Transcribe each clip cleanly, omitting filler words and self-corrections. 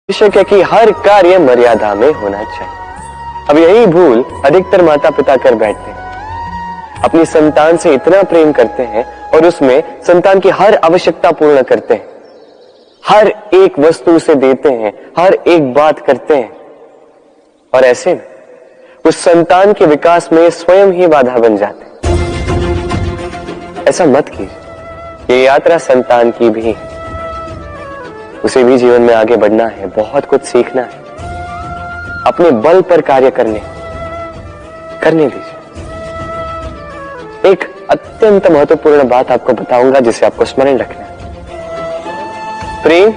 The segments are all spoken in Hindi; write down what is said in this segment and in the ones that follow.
आवश्यक है कि हर कार्य मर्यादा में होना चाहिए। अब यही भूल अधिकतर माता पिता कर बैठते हैं। अपनी संतान से इतना प्रेम करते हैं और उसमें संतान की हर आवश्यकता पूर्ण करते हैं, हर एक वस्तु उसे देते हैं, हर एक बात करते हैं, और ऐसे में उस संतान के विकास में स्वयं ही बाधा बन जाते हैं। ऐसा मत कीजिए। ये यात्रा संतान की भी है, उसे भी जीवन में आगे बढ़ना है, बहुत कुछ सीखना है, अपने बल पर कार्य करने दीजिए। एक अत्यंत महत्वपूर्ण बात आपको बताऊंगा जिसे आपको स्मरण रखना है। प्रेम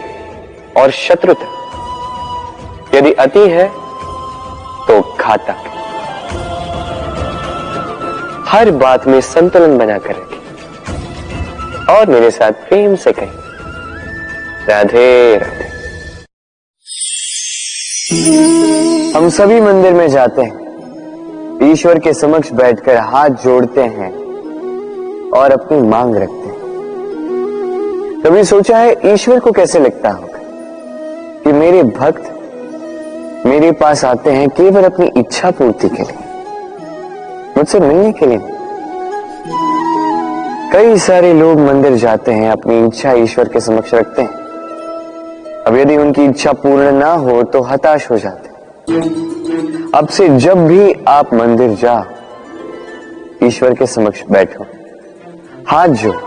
और शत्रुता यदि अति है तो घातक है। हर बात में संतुलन बनाकर रखें और मेरे साथ प्रेम से कहें, राधे राधे। हम सभी मंदिर में जाते हैं, ईश्वर के समक्ष बैठकर हाथ जोड़ते हैं और अपनी मांग रखते हैं। कभी सोचा है ईश्वर को कैसे लगता होगा कि मेरे भक्त मेरे पास आते हैं केवल अपनी इच्छा पूर्ति के लिए, मुझसे मिलने के लिए। कई सारे लोग मंदिर जाते हैं, अपनी इच्छा ईश्वर के समक्ष रखते हैं। अब यदि उनकी इच्छा पूर्ण ना हो तो हताश हो जाते। अब से जब भी आप मंदिर जाओ, ईश्वर के समक्ष बैठो, हाथ जोड़ो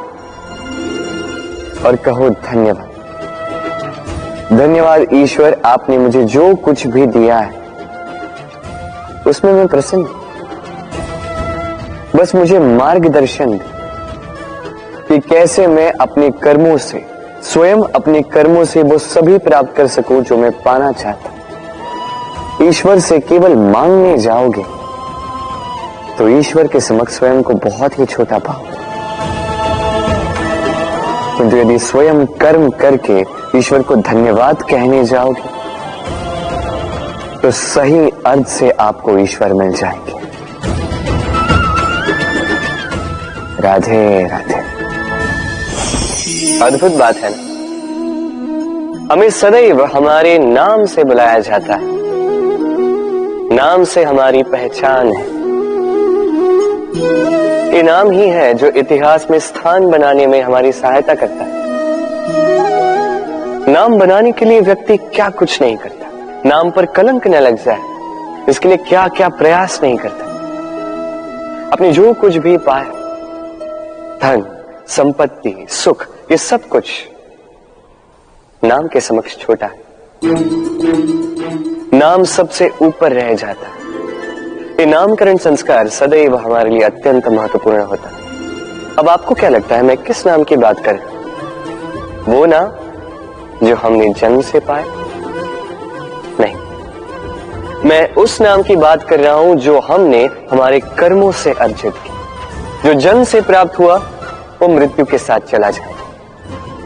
और कहो धन्यवाद। धन्यवाद ईश्वर, आपने मुझे जो कुछ भी दिया है उसमें मैं प्रसन्न हूं। बस मुझे मार्गदर्शन दे कि कैसे मैं अपने कर्मों से, स्वयं अपने कर्मों से वो सभी प्राप्त कर सकूं जो मैं पाना चाहता हूं। ईश्वर से केवल मांगने जाओगे तो ईश्वर के समक्ष स्वयं को बहुत ही छोटा पाओगे, किंतु यदि स्वयं कर्म करके ईश्वर को धन्यवाद कहने जाओगे तो सही अर्थ से आपको ईश्वर मिल जाएंगे। राधे राधे। अद्भुत बात है ना, हमें सदैव हमारे नाम से बुलाया जाता है, नाम से हमारी पहचान है। ये नाम ही है जो इतिहास में स्थान बनाने में हमारी सहायता करता है। नाम बनाने के लिए व्यक्ति क्या कुछ नहीं करता, नाम पर कलंक न लग जाए इसके लिए क्या क्या प्रयास नहीं करता। अपने जो कुछ भी पाया, धन, संपत्ति, सुख, ये सब कुछ नाम के समक्ष छोटा है। नाम सबसे ऊपर रह जाता है। ये नामकरण संस्कार सदैव हमारे लिए अत्यंत महत्वपूर्ण होता है। अब आपको क्या लगता है मैं किस नाम की बात कर रहा हूं? वो नाम जो हमने जन्म से पाया? नहीं, मैं उस नाम की बात कर रहा हूं जो हमने हमारे कर्मों से अर्जित की। जो जन्म से प्राप्त हुआ वो मृत्यु के साथ चला जाए,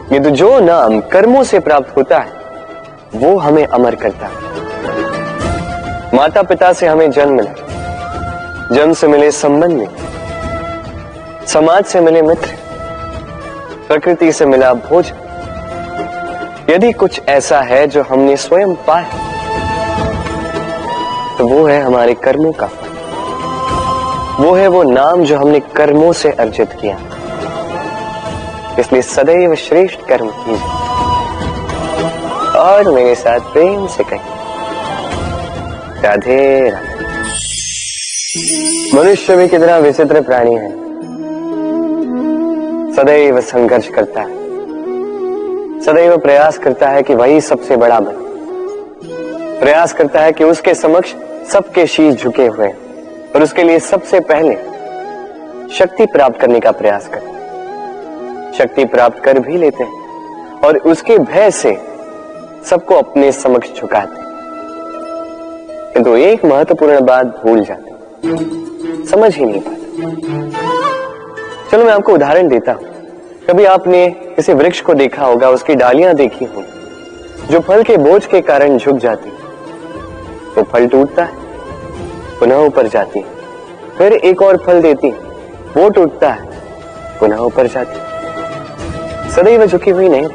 किंतु जो नाम कर्मों से प्राप्त होता है वो हमें अमर करता है। माता पिता से हमें जन्म मिला, जन्म से मिले संबंध में, समाज से मिले मित्र, प्रकृति से मिला भोजन। यदि कुछ ऐसा है जो हमने स्वयं पाया तो वो है हमारे कर्मों का फल। वो है वो नाम जो हमने कर्मों से अर्जित किया। इसलिए सदैव श्रेष्ठ कर्म कीजिए और मेरे साथ प्रेम से कहिए, राधे राधे। मनुष्य भी कितना विचित्र प्राणी है, सदैव संघर्ष करता है, सदैव प्रयास करता है कि वही सबसे बड़ा बने, प्रयास करता है कि उसके समक्ष सबके शीश झुके हुए और उसके लिए सबसे पहले शक्ति प्राप्त करने का प्रयास करता है। शक्ति प्राप्त कर भी लेते हैं और उसके भय से सबको अपने समक्ष झुकाते हैं, किंतु एक महत्वपूर्ण बात भूल जाते हैं, समझ ही नहीं पाते। चलो मैं आपको उदाहरण देता हूं। कभी आपने किसी वृक्ष को देखा होगा, उसकी डालियां देखी होंगी जो फल के बोझ के कारण झुक जाती है। वो फल टूटता है, पुनः ऊपर जाती है, फिर एक और फल देती है, वो टूटता है, पुनः ऊपर जाती है। सदैव झुकी हुई नहीं,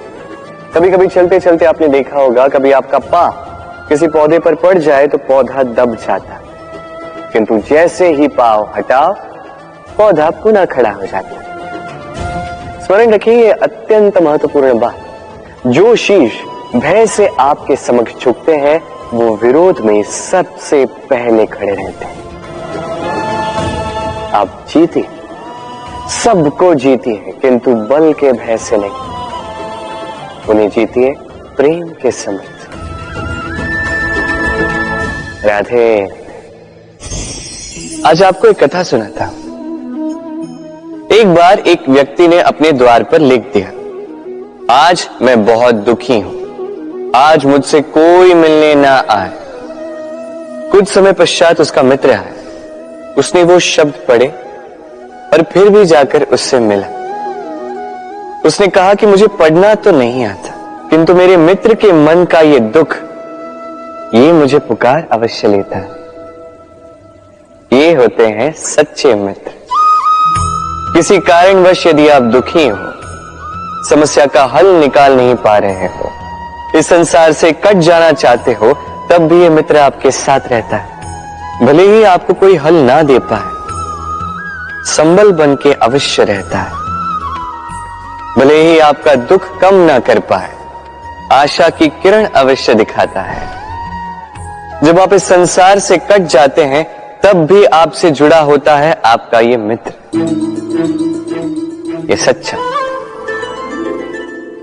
कभी कभी चलते चलते आपने देखा होगा, कभी आपका पांव किसी पौधे पर पड़ जाए तो पौधा दब जाता, किंतु जैसे ही पांव हटाओ पौधा पुनः खड़ा हो जाता। स्मरण रखिए, ये अत्यंत महत्वपूर्ण बात। जो शीश भय से आपके समक्ष झुकते हैं वो विरोध में सबसे पहले खड़े रहते हैं। आप जीते, सबको जीती है, किंतु बल के भय से नहीं, उन्हें जीती है प्रेम के समक्ष। राधे। आज आपको एक कथा सुनाता हूं। एक बार एक व्यक्ति ने अपने द्वार पर लिख दिया, आज मैं बहुत दुखी हूं, आज मुझसे कोई मिलने ना आए। कुछ समय पश्चात उसका मित्र आया, उसने वो शब्द पढ़े और फिर भी जाकर उससे मिला। उसने कहा कि मुझे पढ़ना तो नहीं आता, किंतु मेरे मित्र के मन का ये दुख, ये मुझे पुकार अवश्य लेता है। ये होते हैं सच्चे मित्र। किसी कारणवश यदि आप दुखी हो, समस्या का हल निकाल नहीं पा रहे हो, इस संसार से कट जाना चाहते हो, तब भी ये मित्र आपके साथ रहता है। भले ही आपको कोई हल ना दे पाए, संबल बन के अवश्य रहता है। भले ही आपका दुख कम ना कर पाए, आशा की किरण अवश्य दिखाता है। जब आप इस संसार से कट जाते हैं, तब भी आपसे जुड़ा होता है आपका ये मित्र, ये सच्चा।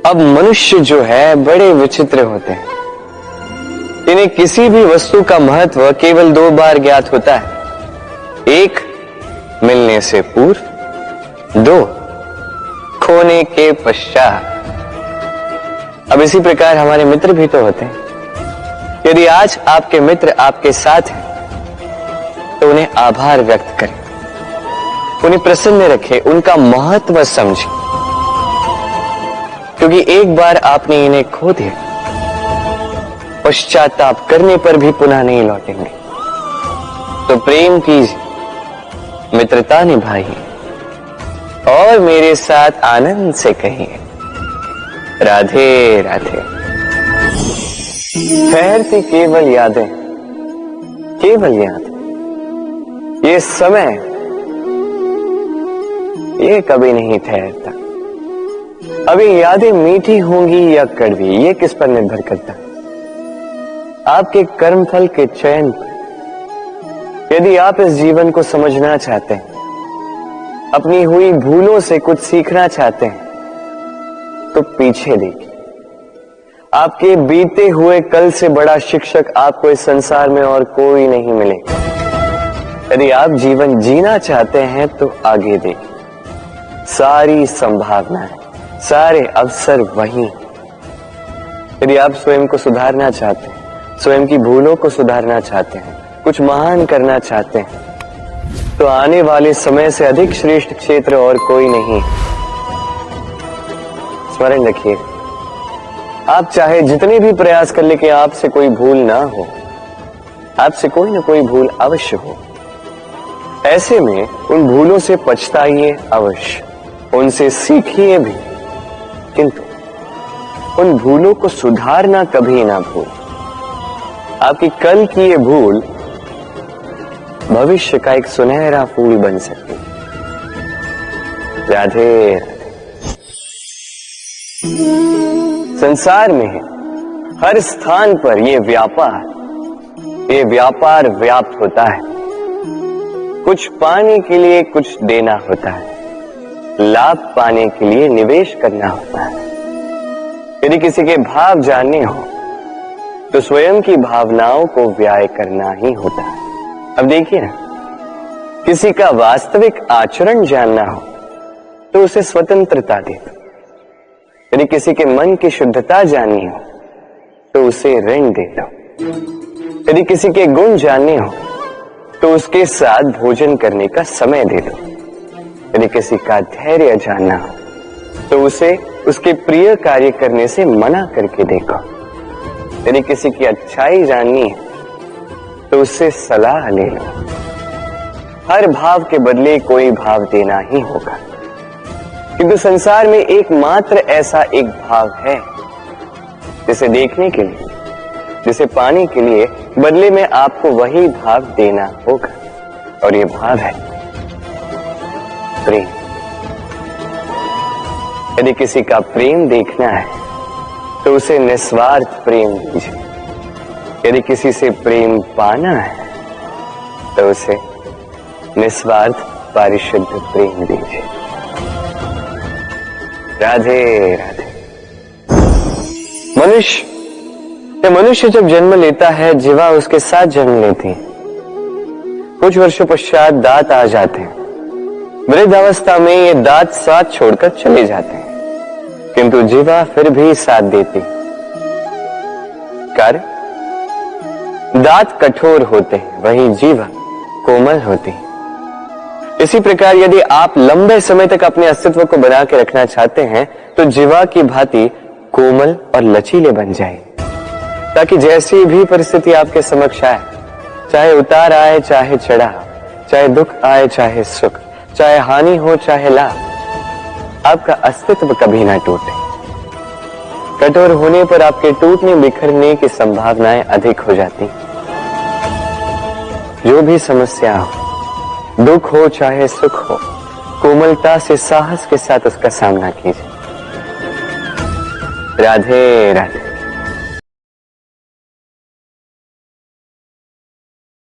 अब मनुष्य जो है बड़े विचित्र होते हैं। इन्हें किसी भी वस्तु का महत्व केवल 2 बार ज्ञात होता है। 1 मिलने से पूर्व, 2 खोने के पश्चात। अब इसी प्रकार हमारे मित्र भी तो होते हैं। यदि आज आपके मित्र आपके साथ हैं तो उन्हें आभार व्यक्त करें, उन्हें प्रसन्न रखें, उनका महत्व समझें, क्योंकि एक बार आपने इन्हें खो दिया, पश्चाताप करने पर भी पुनः नहीं लौटेंगे। तो प्रेम कीजिए, मित्रता निभाइए और मेरे साथ आनंद से कहिए, राधे राधे। ठहरती केवल यादें, केवल यादें। ये समय, ये कभी नहीं ठहरता। अभी यादें मीठी होंगी या कड़वी, ये किस पर निर्भर करता है? आपके कर्मफल के चयन पर। यदि आप इस जीवन को समझना चाहते हैं, अपनी हुई भूलों से कुछ सीखना चाहते हैं, तो पीछे देखिए। आपके बीते हुए कल से बड़ा शिक्षक आपको इस संसार में और कोई नहीं मिलेगा। यदि आप जीवन जीना चाहते हैं तो आगे देखिए। सारी संभावनाएं, सारे अवसर वहीं। यदि आप स्वयं को सुधारना चाहते हैं, स्वयं की भूलों को सुधारना चाहते हैं, कुछ महान करना चाहते हैं, तो आने वाले समय से अधिक श्रेष्ठ क्षेत्र और कोई नहीं। स्मरण रखिए, आप चाहे जितने भी प्रयास कर ले कि आपसे कोई भूल ना हो, आपसे कोई ना कोई भूल अवश्य हो। ऐसे में उन भूलों से पछताइए अवश्य, उनसे सीखिए भी, किंतु उन भूलों को सुधारना कभी ना भूल। आपकी कल की ये भूल भविष्य का एक सुनहरा फूल बन सकती है। राधे। संसार में हर स्थान पर ये व्यापार व्याप्त होता है। कुछ पाने के लिए कुछ देना होता है, लाभ पाने के लिए निवेश करना होता है। यदि किसी के भाव जानने हो तो स्वयं की भावनाओं को व्याय करना ही होता है। अब देखिए ना, किसी का वास्तविक आचरण जानना हो तो उसे स्वतंत्रता दे दो। यदि किसी के मन की शुद्धता जाननी हो तो उसे ऋण दे दो। यदि किसी के गुण जानने हो तो उसके साथ भोजन करने का समय दे दो। यदि किसी का धैर्य जानना हो तो उसे उसके प्रिय कार्य करने से मना करके देखो। यदि किसी की अच्छाई जाननी है तो उससे सलाह ले लो। हर भाव के बदले कोई भाव देना ही होगा, किंतु संसार में एकमात्र ऐसा एक भाव है जिसे देखने के लिए, जिसे पाने के लिए बदले में आपको वही भाव देना होगा, और ये भाव है प्रेम। यदि किसी का प्रेम देखना है तो उसे निस्वार्थ प्रेम दीजिए। यदि किसी से प्रेम पाना है तो उसे निस्वार्थ पारिशुद्ध प्रेम दीजिए। राधे राधे। मनुष्य जब जन्म लेता है, जीवा उसके साथ जन्म लेती है। कुछ वर्षों पश्चात दांत आ जाते हैं। वृद्धावस्था में ये दांत साथ छोड़कर चले जाते हैं, किंतु जीवा फिर भी साथ देती। कारण दांत कठोर होते हैं, वहीं जीवा कोमल होती है। इसी प्रकार यदि आप लंबे समय तक अपने अस्तित्व को बना के रखना चाहते हैं तो जीवा की भांति कोमल और लचीले बन जाए, ताकि जैसी भी परिस्थिति आपके समक्ष आए, चाहे उतार आए चाहे चढ़ाव, चाहे दुख आए चाहे सुख, चाहे हानि हो चाहे लाभ, आपका अस्तित्व कभी ना टूटे। कठोर होने पर आपके टूटने बिखरने की संभावनाएं अधिक हो जाती। जो भी समस्या हो, दुख हो चाहे सुख हो, कोमलता से साहस के साथ उसका सामना कीजिए। राधे राधे।